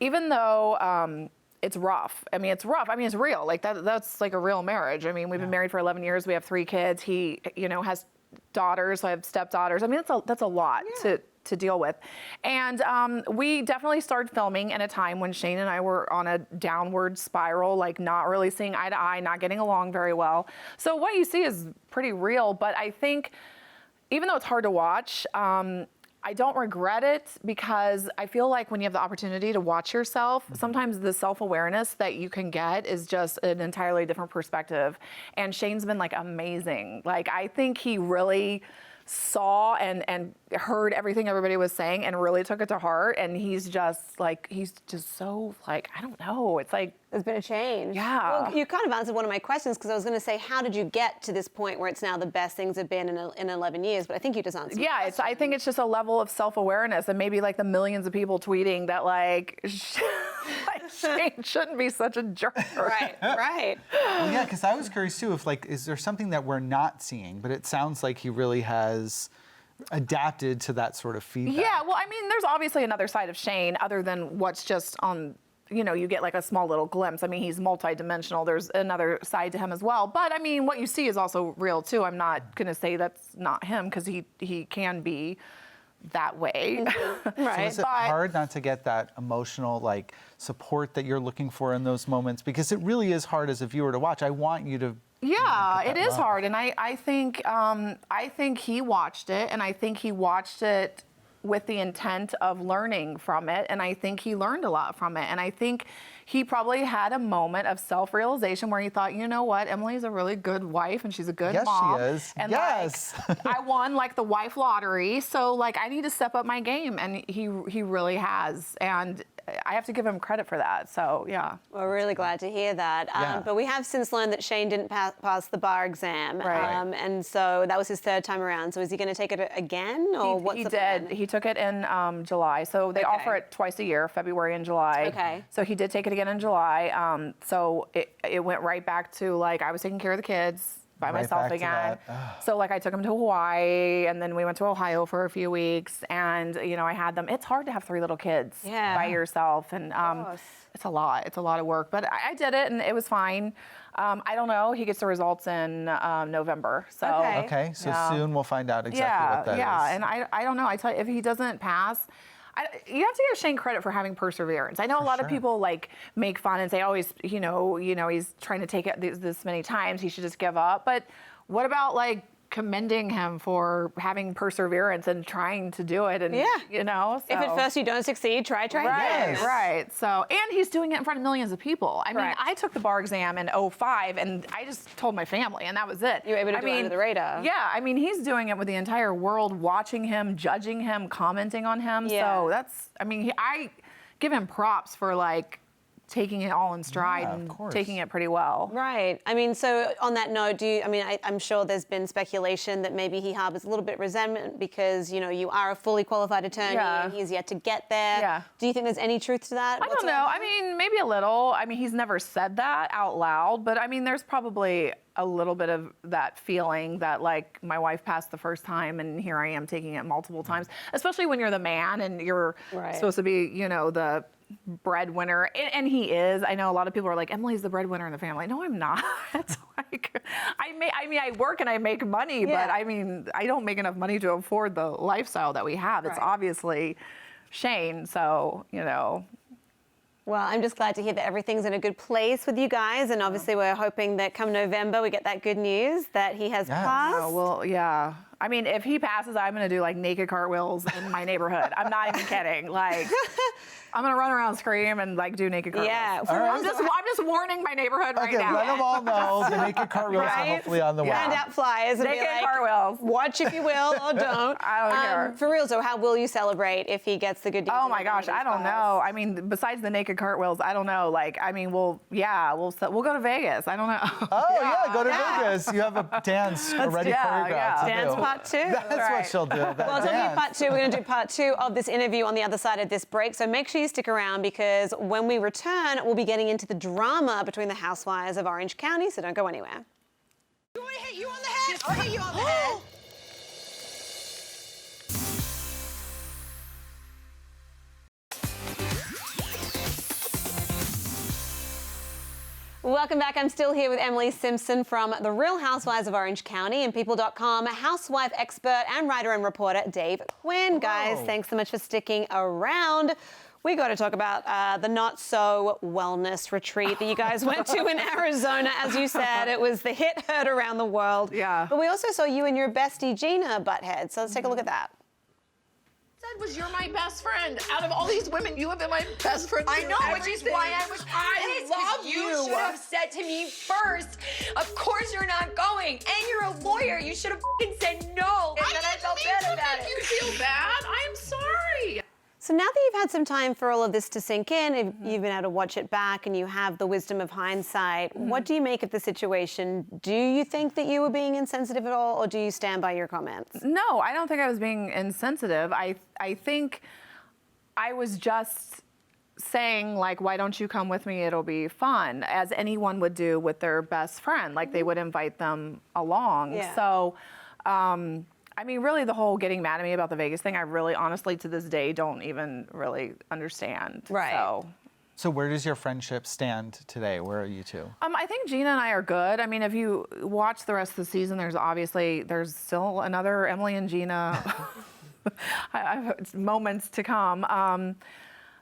S1: even though it's rough. I mean, it's rough. I mean, it's real. Like that's like a real marriage. I mean, we've been married for 11 years. We have 3 kids. He, has daughters. I have stepdaughters. I mean, that's a lot to deal with. And we definitely started filming in a time when Shane and I were on a downward spiral, like not really seeing eye to eye, not getting along very well. So what you see is pretty real. But I think even though it's hard to watch, I don't regret it because I feel like when you have the opportunity to watch yourself, sometimes the self-awareness that you can get is just an entirely different perspective. And Shane's been like amazing. Like I think he really saw and heard everything everybody was saying and really took it to heart. And he's just so like, I don't know. It's like,
S2: There's been a change.
S1: Yeah.
S2: Well, you kind of answered one of my questions because I was going to say, how did you get to this point where it's now the best things have been in 11 years? But I think you just answered.
S1: Yeah, I think it's just a level of self-awareness and maybe like the millions of people tweeting that like Shane shouldn't be such a jerk.
S2: Right.
S10: Well, yeah, because I was curious too, if is there something that we're not seeing? But it sounds like he really has adapted to that sort of feedback.
S1: Yeah, well, I mean, there's obviously another side of Shane other than what's just on, you get like a small little glimpse. I mean, he's multidimensional. There's another side to him as well. But I mean, what you see is also real too. I'm not going to say that's not him because he can be that way.
S2: Right.
S10: So is it hard not to get that emotional support that you're looking for in those moments? Because it really is hard as a viewer to watch. I want you to.
S1: Yeah, it is hard, and I think he watched it, and I think he watched it with the intent of learning from it, and I think he learned a lot from it, and I think he probably had a moment of self-realization where he thought, you know what, Emily's a really good wife, and she's a good mom.
S10: Yes, she is.
S1: And
S10: yes.
S1: I won the wife lottery, so I need to step up my game, and he really has, and I have to give him credit for that. So yeah.
S2: We're really glad to hear that.
S10: Yeah.
S2: But we have since learned that Shane didn't pass the bar exam,
S1: Right.
S2: And so that was his 3rd time around. So is he going to take it again, or what's
S1: He
S2: the
S1: did.
S2: plan?
S1: He took it in July. So they offer it twice a year, February and July.
S2: Okay.
S1: So he did take it again in July. So it went right back to I was taking care of the kids by
S10: Right
S1: myself
S10: back to
S1: again.
S10: that.
S1: So I took him to Hawaii, and then we went to Ohio for a few weeks, and I had them. It's hard to have 3 little kids by yourself, and it's a lot. It's a lot of work, but I did it, and it was fine. I don't know. He gets the results in November. So
S10: Okay, so soon we'll find out exactly what that is.
S1: Yeah, and I don't know. I tell you, if he doesn't pass, you have to give Shane credit for having perseverance. I know a lot of people make fun and say, oh, he's trying to take it this many times. He should just give up. But what about commending him for having perseverance and trying to do it. And, you know, so.
S2: If at first you don't succeed, try again.
S1: Right. So, and he's doing it in front of millions of people. I mean, I took the bar exam in 2005 and I just told my family and that was it.
S2: You were able to do it under the radar.
S1: Yeah. I mean, he's doing it with the entire world watching him, judging him, commenting on him. So that's, I mean, I give him props for like, taking it all in stride and taking it pretty well.
S2: Right. I mean, so on that note, I'm sure there's been speculation that maybe he harbors a little bit of resentment because, you know, you are a fully qualified attorney and he's yet to get there.
S1: Yeah.
S2: Do you think there's any truth to that?
S1: I don't know. I mean, maybe a little. I mean, he's never said that out loud, but I mean, there's probably a little bit of that feeling that like my wife passed the first time and here I am taking it multiple times, especially when you're the man and you're supposed to be, you know, the breadwinner, and he is. I know a lot of people are like, Emily's the breadwinner in the family. No, I'm not. It's like, I work and I make money, but I mean, I don't make enough money to afford the lifestyle that we have. It's obviously Shane, so, you know.
S2: Well, I'm just glad to hear that everything's in a good place with you guys, and obviously we're hoping that come November we get that good news that he has passed.
S1: Oh, well, yeah. I mean, if he passes, I'm going to do like naked cartwheels in my neighborhood. I'm not even kidding. Like, I'm going to run around, scream, and like do naked cartwheels.
S2: Yeah.
S1: I'm just warning my neighborhood right now.
S10: Let them all know the naked cartwheels are hopefully on the way.
S2: Hand out flyers and
S1: naked
S2: be like,
S1: cartwheels.
S2: Watch if you will or don't.
S1: I don't care.
S2: For real, so how will you celebrate if he gets the good news?
S1: Oh my gosh, I don't know. I mean, besides the naked cartwheels, I don't know. Like, I mean, we'll go to Vegas. I don't know.
S10: Oh yeah, go to Vegas. You have a dance already choreographed. to
S2: Dance
S10: do.
S2: part 2.
S10: That's what she'll do.
S2: Well, talking about part 2, we're going to do part 2 of this interview on the other side of this break. So make sure you stick around because when we return, we'll be getting into the drama between the Housewives of Orange County. So don't go anywhere.
S5: You want to hit you on the head? I'll hit you on the head.
S2: Welcome back. I'm still here with Emily Simpson from The Real Housewives of Orange County and People.com housewife expert and writer and reporter Dave Quinn. Guys, thanks so much for sticking around. We got to talk about the not-so-wellness retreat that you guys went to in Arizona. As you said, it was the hit heard around the world.
S1: Yeah.
S2: But we also saw you and your bestie Gina butt heads. So let's take a look at that.
S9: Was you're my best friend. Out of all these women, you have been my best friend.
S7: I know, which is why I was.
S9: I love you.
S7: You should have said to me first, of course you're not going. And you're a lawyer. You should have said no. And then I felt bad about it.
S9: You feel bad? I'm sorry.
S2: So now that you've had some time for all of this to sink in, you've been able to watch it back and you have the wisdom of hindsight, what do you make of the situation? Do you think that you were being insensitive at all, or do you stand by your comments?
S1: No, I don't think I was being insensitive. I think I was just saying, like, why don't you come with me? It'll be fun, as anyone would do with their best friend. Like, they would invite them along.
S2: Yeah.
S1: So, I mean, really, the whole getting mad at me about the Vegas thing, I really, honestly, to this day, don't even really understand.
S2: Right.
S10: So where does your friendship stand today? Where are you two?
S1: I think Gina and I are good. I mean, if you watch the rest of the season, there's still another Emily and Gina moments to come.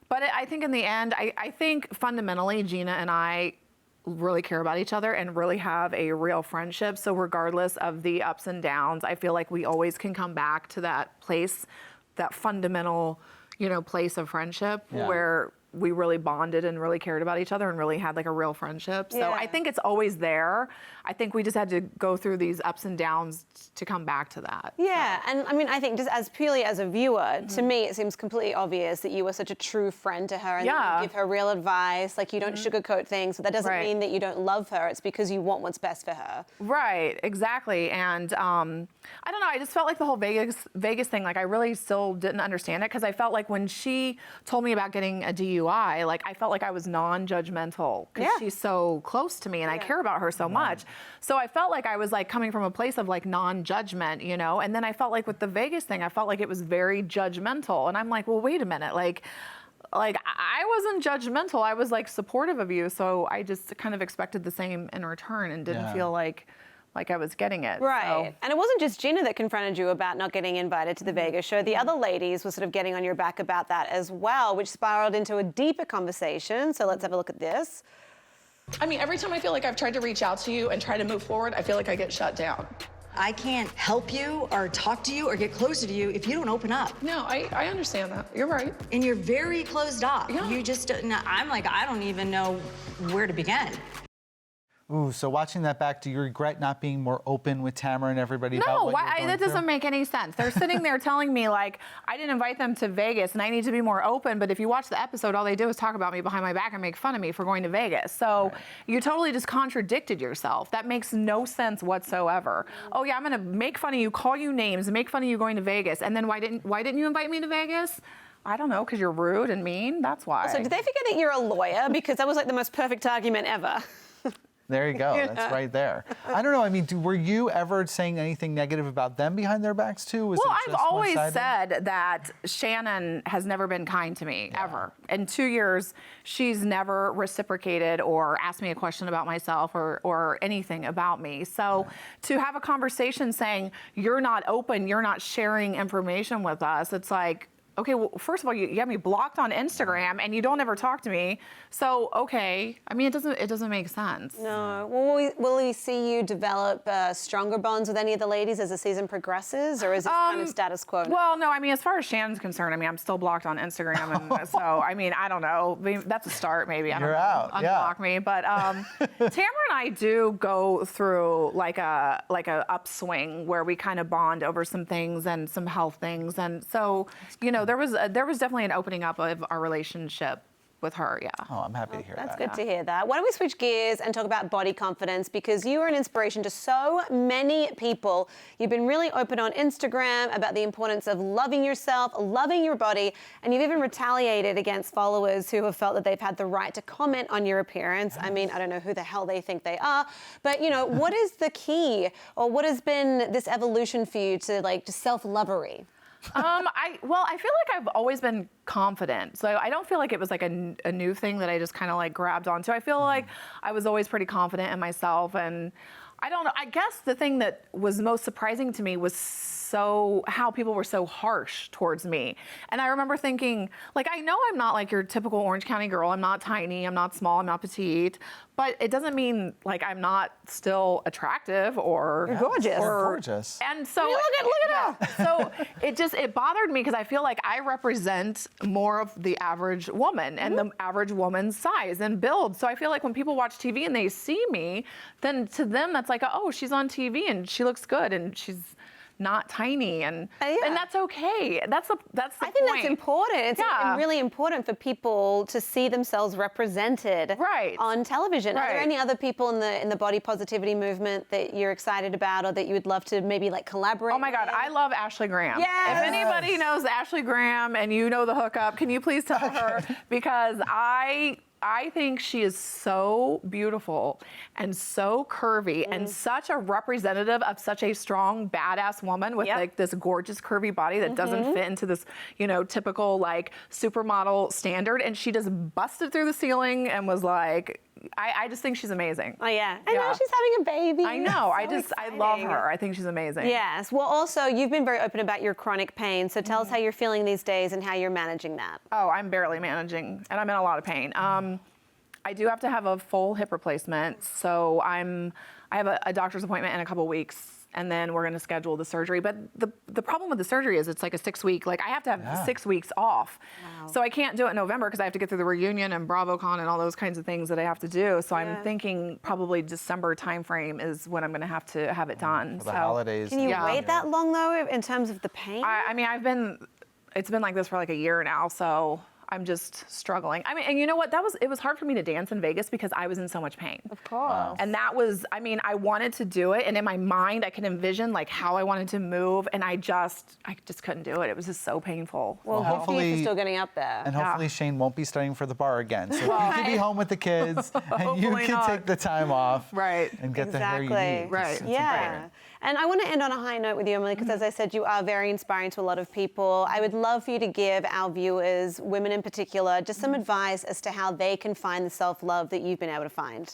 S1: But I think in the end, I think fundamentally, Gina and I really care about each other and really have a real friendship. So regardless of the ups and downs, I feel like we always can come back to that place, that fundamental, place of friendship where we really bonded and really cared about each other and really had like a real friendship. So I think it's always there. I think we just had to go through these ups and downs to come back to that.
S2: Yeah, and I mean, I think just as purely as a viewer, to me, it seems completely obvious that you were such a true friend to her and that you give her real advice. Like, you don't sugarcoat things, but that doesn't mean that you don't love her. It's because you want what's best for her.
S1: Right, exactly. And I don't know, I just felt like the whole Vegas thing, like I really still didn't understand it, because I felt like when she told me about getting a DUI, like I felt like I was non-judgmental because she's so close to me and I care about her so much. So I felt like I was like coming from a place of like non-judgment, and then I felt like with the Vegas thing, I felt like it was very judgmental. And I'm like, well, wait a minute, like I wasn't judgmental. I was like supportive of you. So I just kind of expected the same in return and didn't feel like I was getting it.
S2: Right.
S1: So.
S2: And it wasn't just Gina that confronted you about not getting invited to the Vegas show. The other ladies were sort of getting on your back about that as well, which spiraled into a deeper conversation. So let's have a look at this.
S9: I mean, every time I feel like I've tried to reach out to you and try to move forward, I feel like I get shut down.
S5: I can't help you or talk to you or get closer to you if you don't open up.
S9: No, I understand that. You're right.
S5: And you're very closed off.
S9: Yeah.
S5: You just, I'm like, I don't even know where to begin.
S10: Ooh, so watching that back, do you regret not being more open with Tamara and everybody about
S1: No,
S10: what you're going
S1: that
S10: through?
S1: doesn't make any sense. They're sitting there telling me, like, I didn't invite them to Vegas and I need to be more open, but if you watch the episode, all they do is talk about me behind my back and make fun of me for going to Vegas. So you totally just contradicted yourself. That makes no sense whatsoever. Oh yeah, I'm gonna make fun of you, call you names, and make fun of you going to Vegas, and then why didn't you invite me to Vegas? I don't know, because you're rude and mean, that's why.
S2: So did they forget that you're a lawyer? Because that was like the most perfect argument ever.
S10: There you go. That's right there. I don't know. I mean, were you ever saying anything negative about them behind their backs too? Was
S1: Well,
S10: it
S1: I've
S10: just
S1: always
S10: one-sided?
S1: said that Shannon has never been kind to me, ever. In 2 years, she's never reciprocated or asked me a question about myself or anything about me. So to have a conversation saying, you're not open, you're not sharing information with us, it's like, okay, well, first of all, you have me blocked on Instagram and you don't ever talk to me. So, okay. I mean, it doesn't make sense.
S2: No. Will we see you develop stronger bonds with any of the ladies as the season progresses, or is it kind of status quo?
S1: Well, no, I mean, as far as Shannon's concerned, I mean, I'm still blocked on Instagram, and so, I mean, I don't know. That's a start, maybe. I don't
S10: You're
S1: know.
S10: out,
S1: Unblock me. But Tamara and I do go through like a upswing where we kind of bond over some things and some health things. And so, you know, there was definitely an opening up of our relationship with her, yeah.
S10: Oh, I'm happy to hear
S2: That's
S10: that.
S2: good to hear that. Why don't we switch gears and talk about body confidence, because you are an inspiration to so many people. You've been really open on Instagram about the importance of loving yourself, loving your body, and you've even retaliated against followers who have felt that they've had the right to comment on your appearance. I mean, I don't know who the hell they think they are, but you know, what is the key, or what has been this evolution for you to self-lovery?
S1: I feel like I've always been confident. So I don't feel like it was like a new thing that I just kind of like grabbed onto. I feel like I was always pretty confident in myself, and I don't know. I guess the thing that was most surprising to me was how people were so harsh towards me. And I remember thinking, like, I know I'm not like your typical Orange County girl. I'm not tiny, I'm not small, I'm not petite, but it doesn't mean like I'm not still attractive or
S2: gorgeous.
S10: Gorgeous.
S1: And so
S2: look at her.
S1: So it bothered me because I feel like I represent more of the average woman and the average woman's size and build. So I feel like when people watch TV and they see me, then to them that's like, oh, she's on TV and she looks good and she's not tiny, and that's okay. That's the
S2: I think
S1: point.
S2: that's important. It's really important for people to see themselves represented on television. Are there any other people in the body positivity movement that you're excited about, or that you would love to maybe like collaborate?
S1: Oh my God, I love Ashley Graham.
S2: Yes.
S1: If anybody knows Ashley Graham and you know the hookup, can you please tell her? Because I think she is so beautiful and so curvy and such a representative of such a strong, badass woman with like this gorgeous curvy body that doesn't fit into this, you know, typical like supermodel standard. And she just busted through the ceiling and was like, I just think she's amazing.
S2: Oh yeah. I know she's having a baby.
S1: I know.
S2: So
S1: I love her. I think she's amazing.
S2: Yes. Well, also, you've been very open about your chronic pain. So tell us how you're feeling these days and how you're managing that.
S1: Oh, I'm barely managing, and I'm in a lot of pain. I do have to have a full hip replacement, so I have a doctor's appointment in a couple weeks, and then we're going to schedule the surgery. But the problem with the surgery is it's like a 6-week, like I have to have 6 weeks off. Wow. So I can't do it in November because I have to get through the reunion and BravoCon and all those kinds of things that I have to do. So I'm thinking probably December timeframe is when I'm going to have it done.
S10: For the holidays.
S2: Can you wait that long though, in terms of the pain?
S1: I mean, it's been like this for like a year now, so I'm just struggling. I mean, and you know what? It was hard for me to dance in Vegas because I was in so much pain.
S2: Of course. Wow.
S1: And that was, I mean, I wanted to do it, and in my mind, I could envision like how I wanted to move, and I just couldn't do it. It was just so painful.
S2: Well, hopefully you're still getting up there.
S10: And hopefully Shane won't be studying for the bar again. So you can be home with the kids, and you can take the time off, and get the hair you need.
S1: Right.
S2: Yeah. And I want to end on a high note with you, Emily, because as I said, you are very inspiring to a lot of people. I would love for you to give our viewers, women in particular, just some advice as to how they can find the self-love that you've been able to find.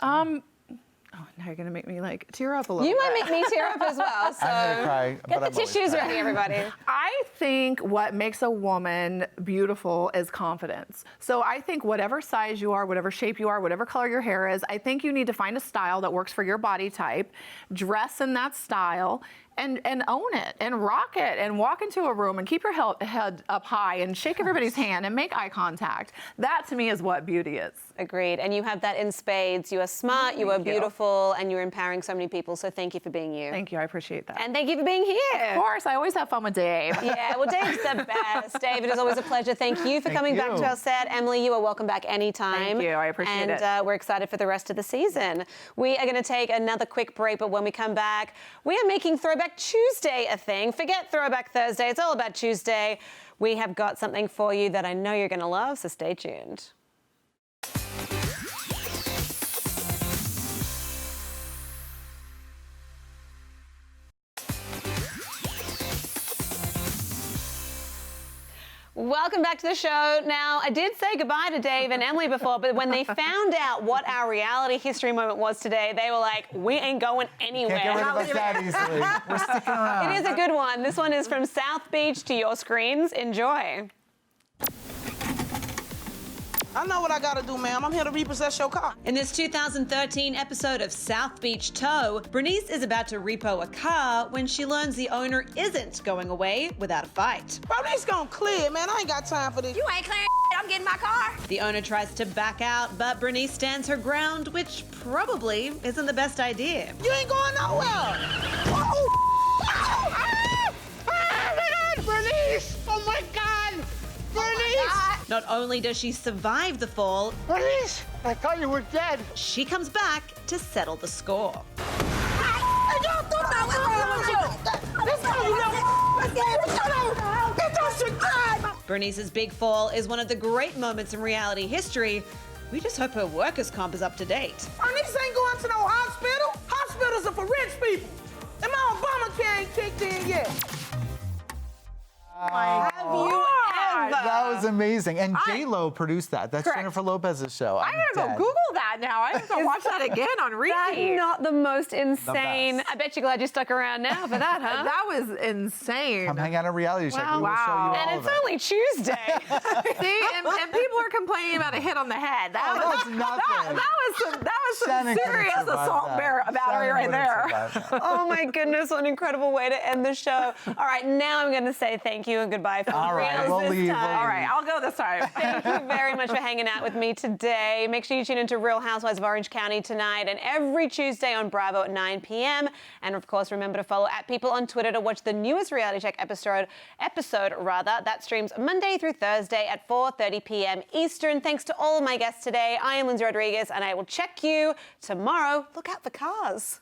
S1: Oh, now you're gonna make me like tear up a little bit.
S2: You might make me tear up as well, so
S10: I'm gonna cry,
S2: get the tissues ready, everybody.
S1: I think what makes a woman beautiful is confidence. So I think whatever size you are, whatever shape you are, whatever color your hair is, I think you need to find a style that works for your body type, dress in that style, and own it and rock it and walk into a room and keep your head up high and shake everybody's hand and make eye contact. That to me is what beauty is.
S2: Agreed. And you have that in spades. You are smart, you are beautiful, and you're empowering so many people. So thank you for being you.
S1: Thank you. I appreciate that.
S2: And thank you for being here.
S1: Of course. I always have fun with Dave.
S2: Yeah, well, Dave's the best. Dave, it is always a pleasure. Thank you for coming back to our set. Emily, you are welcome back anytime.
S1: Thank you. I appreciate it.
S2: And we're excited for the rest of the season. We are going to take another quick break, but when we come back, we are making Throwback Tuesday a thing. Forget Throwback Thursday. It's all about Tuesday. We have got something for you that I know you're going to love, so stay tuned. Welcome back to the show. Now, I did say goodbye to Dave and Emily before, but when they found out what our reality history moment was today, they were like, we ain't going anywhere.
S10: Can't get rid of us that easily. We're sticking around.
S2: It is a good one. This one is from Southbeach to your screens. Enjoy.
S5: I know what I gotta do, ma'am. I'm here to repossess your car.
S11: In this 2013 episode of Southbeach Tow, Bernice is about to repo a car when she learns the owner isn't going away without a fight.
S5: Bro, this gonna clear, man. I ain't got time for this.
S7: You ain't clearing. I'm getting my car.
S11: The owner tries to back out, but Bernice stands her ground, which probably isn't the best idea.
S5: You ain't going nowhere. Bernice! Oh my God! Bernice!
S11: Not only does she survive the fall,
S5: Bernice! I thought you were dead.
S11: she comes back to settle the score. Bernice's big fall is one of the great moments in reality history. We just hope her workers' comp is up to date.
S5: Bernice ain't going to no hospital. Hospitals are for rich people. And my Obamacare ain't kicked in yet.
S2: Have you ever?
S10: That was amazing. And J-Lo produced that. That's
S1: Correct.
S10: Jennifer Lopez's show.
S1: I'm gonna go Google that now. I have to watch that again on repeat.
S2: That's not the most insane.
S10: best.
S2: I bet you're glad you stuck around now for that, huh?
S1: That was insane.
S10: Come hang out at Reality Check. We will show you all
S2: And
S10: of
S2: it's
S10: it.
S2: only Tuesday.
S1: See, and people are complaining about a hit on the head. That
S10: That's nothing.
S1: that was some
S10: Shannon couldn't
S1: serious
S10: survive
S1: assault
S10: that.
S1: battery
S10: Shannon
S1: right
S10: wouldn't
S1: there.
S10: survive that.
S2: Oh my goodness, what an incredible way to end the show. All right, now I'm going to say thank you and goodbye for
S10: All right,
S2: reals
S10: we'll
S2: this
S10: leave,
S2: time.
S10: we'll
S1: All right, I'll go this time.
S2: Thank you very much for hanging out with me today. Make sure you tune into Real Housewives of Orange County tonight and every Tuesday on Bravo at 9 p.m. And of course, remember to follow @People on Twitter to watch the newest Reality Check episode that streams Monday through Thursday at 4:30 p.m. Eastern. Thanks to all of my guests today. I am Lyndsey Rodrigues, and I will check you tomorrow. Look out for cars.